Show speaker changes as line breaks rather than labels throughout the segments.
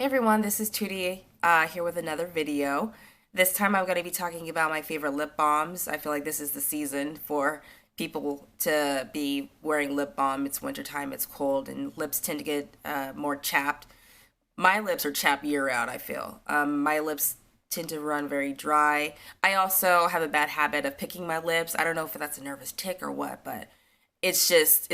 Hey everyone, this is Tootie here with another video. This time I'm going to be talking about my favorite lip balms. I feel like this is the season for people to be wearing lip balm. It's wintertime, it's cold, and lips tend to get more chapped. My lips are chapped year round, I feel. My lips tend to run very dry. I also have a bad habit of picking my lips. I don't know if that's a nervous tick or what, but it's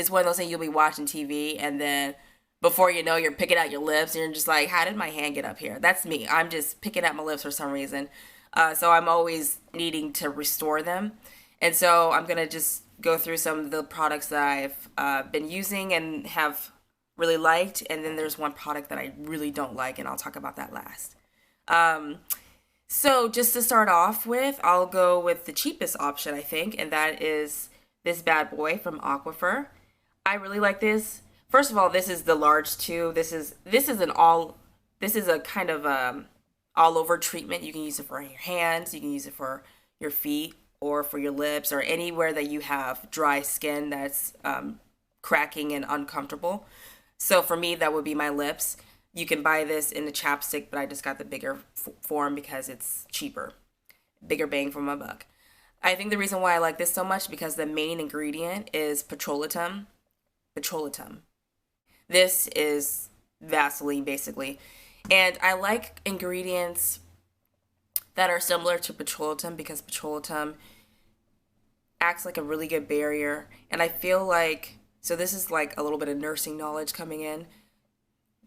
one of those things you'll be watching TV and then before you know you're picking out your lips and you're just like, how did my hand get up here? That's me. I'm just picking at my lips for some reason. So I'm always needing to restore them. And so I'm going to just go through some of the products that I've been using and have really liked. And then there's one product that I really don't like, and I'll talk about that last. Um, so just to start off with, I'll go with the cheapest option, I think, and that is this bad boy from Aquaphor. I really like this. First of all, this is the large too. This is a kind of all over treatment. You can use it for your hands, you can use it for your feet or for your lips or anywhere that you have dry skin that's cracking and uncomfortable. So for me, that would be my lips. You can buy this in a chapstick, but I just got the bigger form because it's cheaper, bigger bang for my buck. I think the reason why I like this so much because the main ingredient is petrolatum. Petrolatum. This is Vaseline basically. And I like ingredients that are similar to petrolatum because petrolatum acts like a really good barrier. And I feel like, so this is like a little bit of nursing knowledge coming in.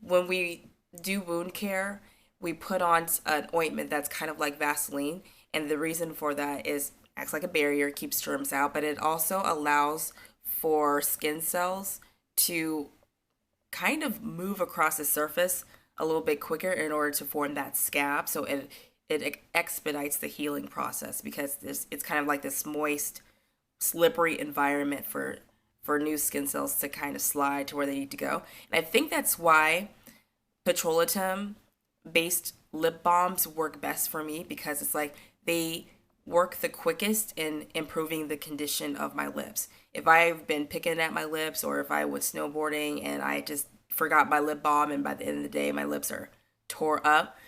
When we do wound care, we put on an ointment that's kind of like Vaseline. And the reason for that is acts like a barrier, keeps germs out, but it also allows for skin cells to kind of move across the surface a little bit quicker in order to form that scab. So it expedites the healing process because it's kind of like this moist, slippery environment for new skin cells to kind of slide to where they need to go. And I think that's why petrolatum based lip balms work best for me because it's like they work the quickest in improving the condition of my lips. If I've been picking at my lips or if I was snowboarding and I just forgot my lip balm and by the end of the day my lips are tore up,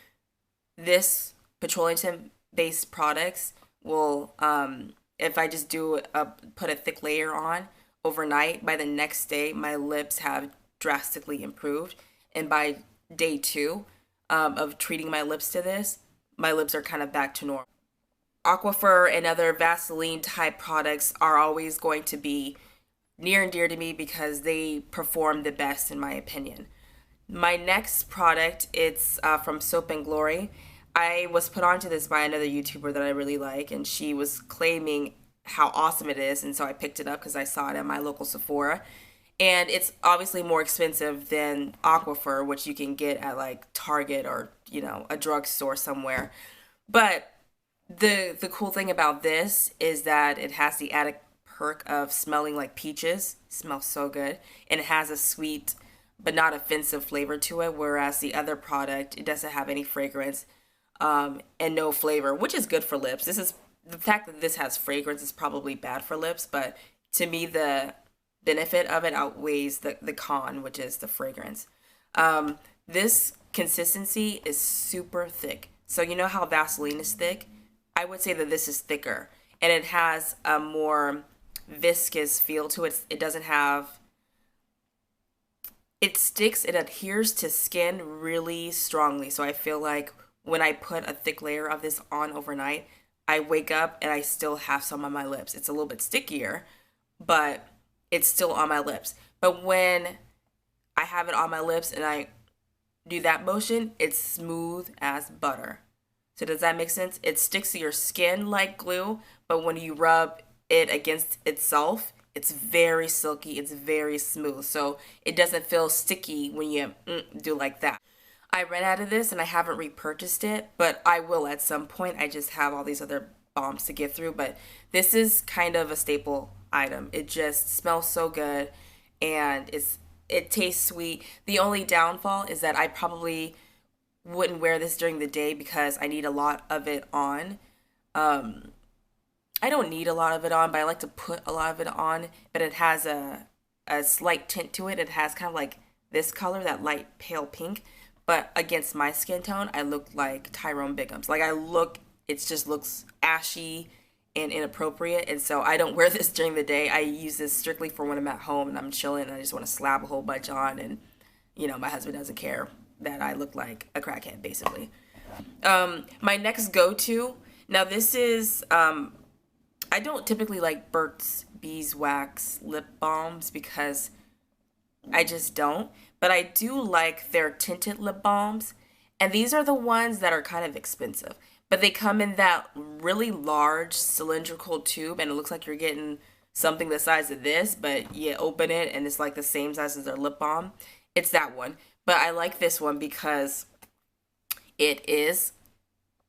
this petroleum based products will if I just put a thick layer on overnight, by the next day my lips have drastically improved, and by day two of treating my lips to this, my lips are kind of back to normal. Aquaphor and other Vaseline type products are always going to be near and dear to me because they perform the best in my opinion. My next product, it's from Soap and Glory. I was put onto this by another YouTuber that I really like, and she was claiming how awesome it is, and so I picked it up because I saw it at my local Sephora. And it's obviously more expensive than Aquaphor, which you can get at like Target or a drugstore somewhere. But the cool thing about this is that it has the added perk of smelling like peaches. It smells so good. And it has a sweet but not offensive flavor to it, whereas the other product, it doesn't have any fragrance and no flavor, which is good for lips. The fact that this has fragrance is probably bad for lips, but to me the benefit of it outweighs the con, which is the fragrance. This consistency is super thick. So you know how Vaseline is thick? I would say that this is thicker, and it has a more viscous feel to it. It doesn't have, it sticks, it adheres to skin really strongly. So I feel like when I put a thick layer of this on overnight, I wake up and I still have some on my lips. It's a little bit stickier, but it's still on my lips. But when I have it on my lips and I do that motion, it's smooth as butter. So does that make sense? It sticks to your skin like glue, but when you rub it against itself, it's very silky, it's very smooth. So it doesn't feel sticky when you do like that. I ran out of this and I haven't repurchased it, but I will at some point. I just have all these other balms to get through, but this is kind of a staple item. It just smells so good and it tastes sweet. The only downfall is that I probably wouldn't wear this during the day because I need a lot of it on. I don't need a lot of it on, but I like to put a lot of it on. But it has a slight tint to it. It has kind of like this color, that light pale pink. but against my skin tone, I look like Tyrone Biggums. Like it just looks ashy and inappropriate. And so I don't wear this during the day. I use this strictly for when I'm at home and I'm chilling and I just want to slap a whole bunch on. And, you know, my husband doesn't care that I look like a crackhead, basically. My next go-to, now this is, I don't typically like Burt's Beeswax lip balms because I just don't. But I do like their tinted lip balms. And these are the ones that are kind of expensive. But they come in that really large cylindrical tube. And it looks like you're getting something the size of this. But you open it and it's like the same size as their lip balm. It's that one. But I like this one because it is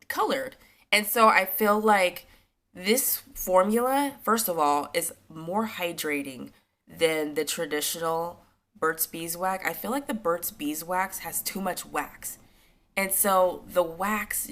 colored. And so I feel like this formula, first of all, is more hydrating than the traditional Burt's Beeswax. I feel like the Burt's Beeswax has too much wax. And so the wax,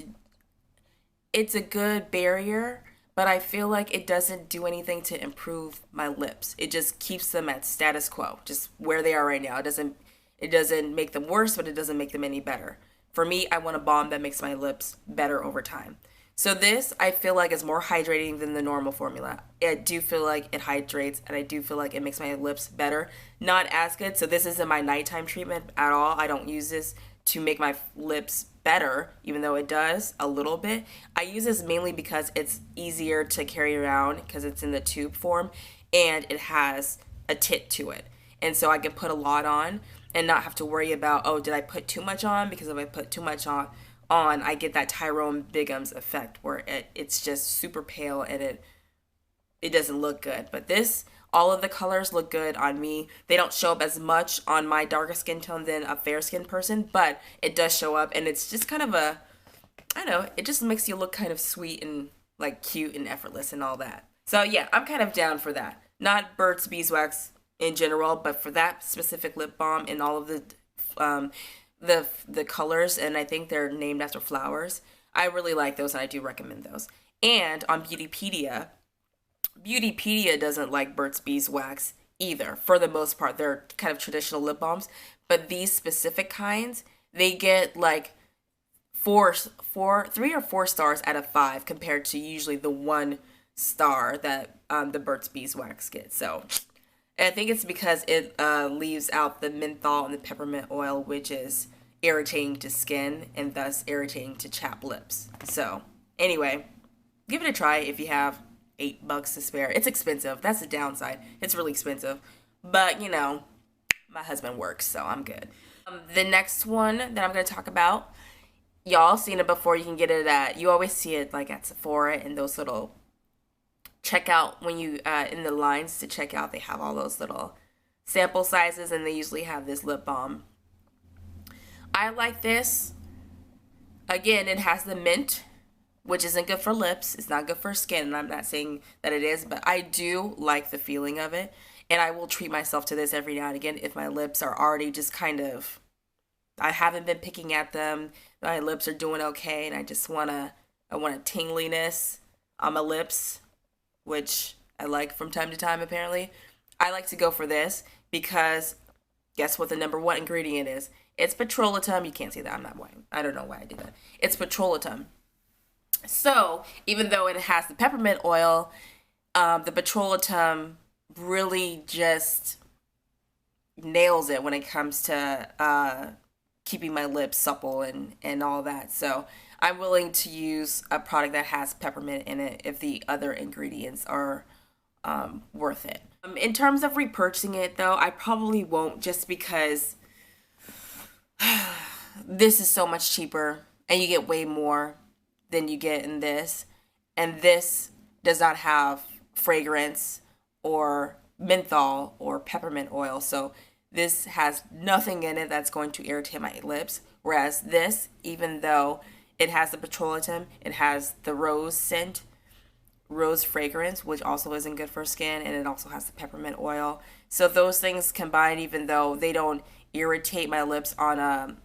it's a good barrier, but I feel like it doesn't do anything to improve my lips. It just keeps them at status quo, just where they are right now. It doesn't make them worse, but it doesn't make them any better. For me, I want a balm that makes my lips better over time. So this, I feel like, is more hydrating than the normal formula. I do feel like it hydrates, and I do feel like it makes my lips better. Not as good, so this isn't my nighttime treatment at all. I don't use this to make my lips better, even though it does a little bit. I use this mainly because it's easier to carry around because it's in the tube form, and it has a tit to it. And so I can put a lot on and not have to worry about, oh, did I put too much on? Because if I put too much on, I get that Tyrone Biggums effect where it's just super pale and it doesn't look good. But this, all of the colors look good on me. They don't show up as much on my darker skin tone than a fair skinned person, but it does show up, and it's just kind of I don't know, it just makes you look kind of sweet and like cute and effortless and all that. So yeah, I'm kind of down for that. Not Burt's Beeswax in general, but for that specific lip balm and all of the colors, and I think they're named after flowers. I really like those, and I do recommend those. And on Beautypedia doesn't like Burt's Beeswax either. For the most part, they're kind of traditional lip balms, but these specific kinds, they get like 3 or 4 stars out of 5 compared to usually the 1 star that the Burt's Beeswax gets. So I think it's because it leaves out the menthol and the peppermint oil, which is irritating to skin and thus irritating to chapped lips. So anyway, give it a try if you have $8 to spare. It's expensive. That's the downside. It's really expensive. But, you know, my husband works, so I'm good. The next one that I'm going to talk about, y'all seen it before. You can get it you always see it like at Sephora in those little checkout, when you in the lines to check out, they have all those little sample sizes, and they usually have this lip balm. I like this. Again, it has the mint, which isn't good for lips. It's not good for skin, and I'm not saying that it is, but I do like the feeling of it, and I will treat myself to this every now and again if my lips are already just kind of, I haven't been picking at them, my lips are doing okay, and I want a tingliness on my lips, which I like from time to time, apparently. I like to go for this because guess what the number 1 ingredient is? It's petrolatum. You can't see that. I don't know why I did that. It's petrolatum. So even though it has the peppermint oil, the petrolatum really just nails it when it comes to keeping my lips supple and all that. So I'm willing to use a product that has peppermint in it if the other ingredients are worth it. In terms of repurchasing it, though, I probably won't, just because this is so much cheaper and you get way more than you get in this. And this does not have fragrance or menthol or peppermint oil. So this has nothing in it that's going to irritate my lips. Whereas this, even though it has the petrolatum, it has the rose scent, rose fragrance, which also isn't good for skin, and it also has the peppermint oil. So those things combined, even though they don't irritate my lips on a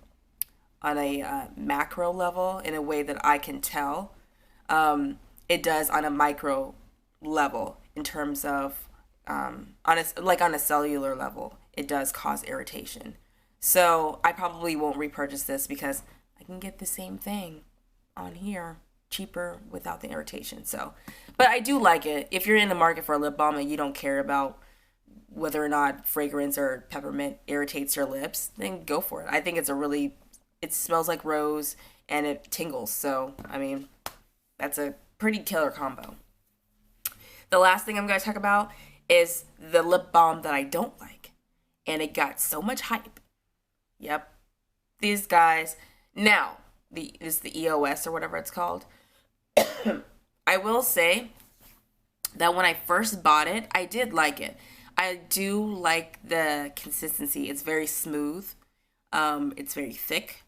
macro level in a way that I can tell, it does on a micro level in terms of on a cellular level, it does cause irritation. So I probably won't repurchase this because I can get the same thing on here cheaper without the irritation. So, but I do like it. If you're in the market for a lip balm and you don't care about whether or not fragrance or peppermint irritates your lips, then go for it. I think it smells like rose and it tingles. So, I mean, that's a pretty killer combo. The last thing I'm going to talk about is the lip balm that I don't like. And it got so much hype. Yep. These guys. Now, is the EOS or whatever it's called. I will say that when I first bought it, I did like it. I do like the consistency. It's very smooth. It's very thick.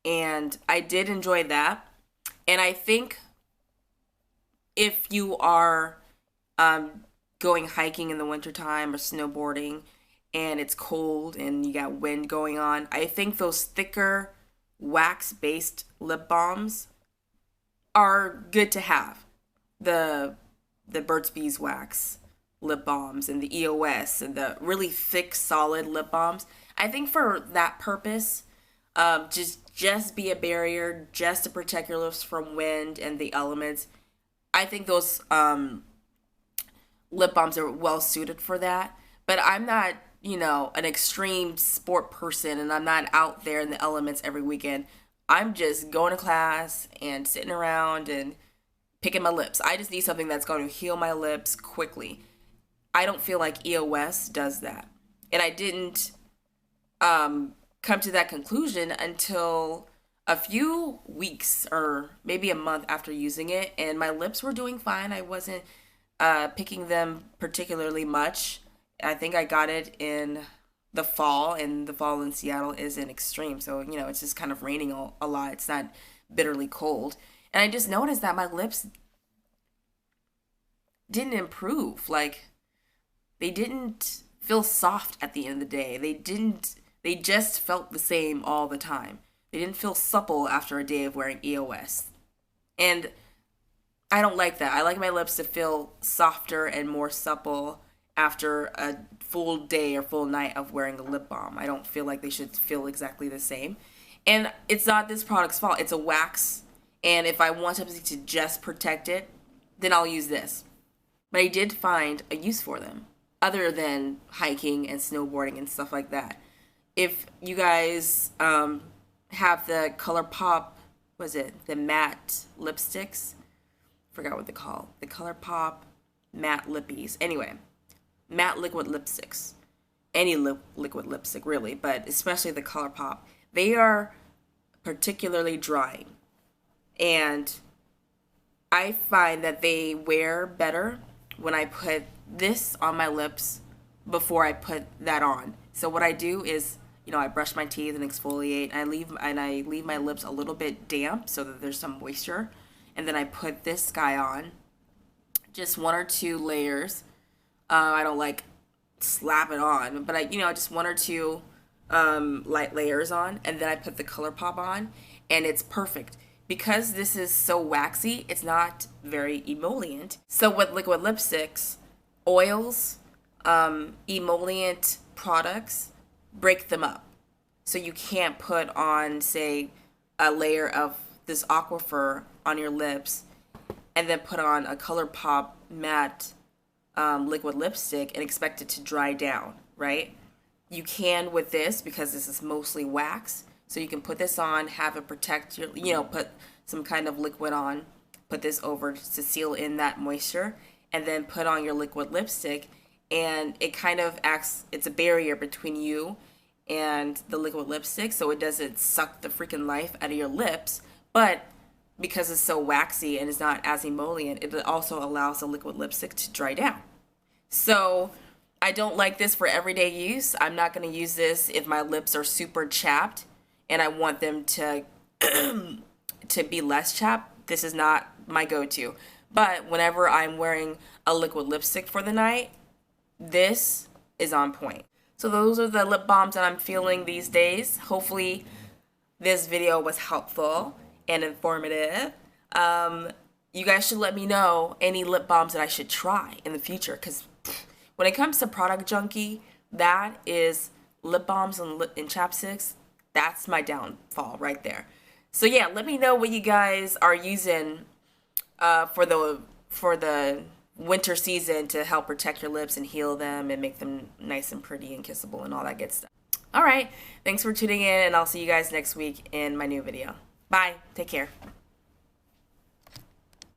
And I did enjoy that. And I think if you are going hiking in the wintertime or snowboarding and it's cold and you got wind going on, I think those thicker wax-based lip balms are good to have. The Burt's Beeswax lip balms and the EOS and the really thick, solid lip balms. I think for that purpose, just be a barrier, just to protect your lips from wind and the elements. I think those lip balms are well suited for that. But I'm not, an extreme sport person, and I'm not out there in the elements every weekend. I'm just going to class and sitting around and picking my lips. I just need something that's going to heal my lips quickly. I don't feel like EOS does that. And I didn't come to that conclusion until a few weeks or maybe a month after using it, and my lips were doing fine. I wasn't picking them particularly much. I think I got it in the fall, and the fall in Seattle isn't extreme, so it's just kind of raining a lot. It's not bitterly cold, and I just noticed that my lips didn't improve. Like, they didn't feel soft at the end of the day. They just felt the same all the time. They didn't feel supple after a day of wearing EOS. And I don't like that. I like my lips to feel softer and more supple after a full day or full night of wearing a lip balm. I don't feel like they should feel exactly the same. And it's not this product's fault. It's a wax. And if I want something to just protect it, then I'll use this. But I did find a use for them, other than hiking and snowboarding and stuff like that. If you guys have the ColourPop, the matte lipsticks? Forgot what they call. The ColourPop matte lippies. Anyway, matte liquid lipsticks. Any liquid lipstick, really, but especially the ColourPop. They are particularly drying. And I find that they wear better when I put this on my lips before I put that on. So what I do is, I brush my teeth and exfoliate, and I leave my lips a little bit damp so that there's some moisture, and then I put this guy on, just 1 or 2 layers. I don't like slap it on, but I just 1 or 2 light layers on, and then I put the ColourPop on, and it's perfect. Because this is so waxy, it's not very emollient. So with liquid lipsticks, oils, emollient products break them up. So you can't put on, say, a layer of this Aquaphor on your lips and then put on a ColourPop matte liquid lipstick and expect it to dry down, right? You can with this because this is mostly wax. So you can put this on, have it protect your, put some kind of liquid on, put this over to seal in that moisture, and then put on your liquid lipstick, and it kind of acts, it's a barrier between you and the liquid lipstick, so it doesn't suck the freaking life out of your lips, but because it's so waxy and it's not as emollient, it also allows the liquid lipstick to dry down. So I don't like this for everyday use. I'm not going to use this if my lips are super chapped and I want them to to be less chapped. This is not my go-to. But whenever I'm wearing a liquid lipstick for the night, this is on point. So those are the lip balms that I'm feeling these days. Hopefully this video was helpful and informative. You guys should let me know any lip balms that I should try in the future, because when it comes to Product Junkie, that is lip balms and chapsticks, that's my downfall right there. So yeah, let me know what you guys are using for the winter season to help protect your lips and heal them and make them nice and pretty and kissable and all that good stuff. All right, thanks for tuning in, and I'll see you guys next week in my new video. Bye. Take care.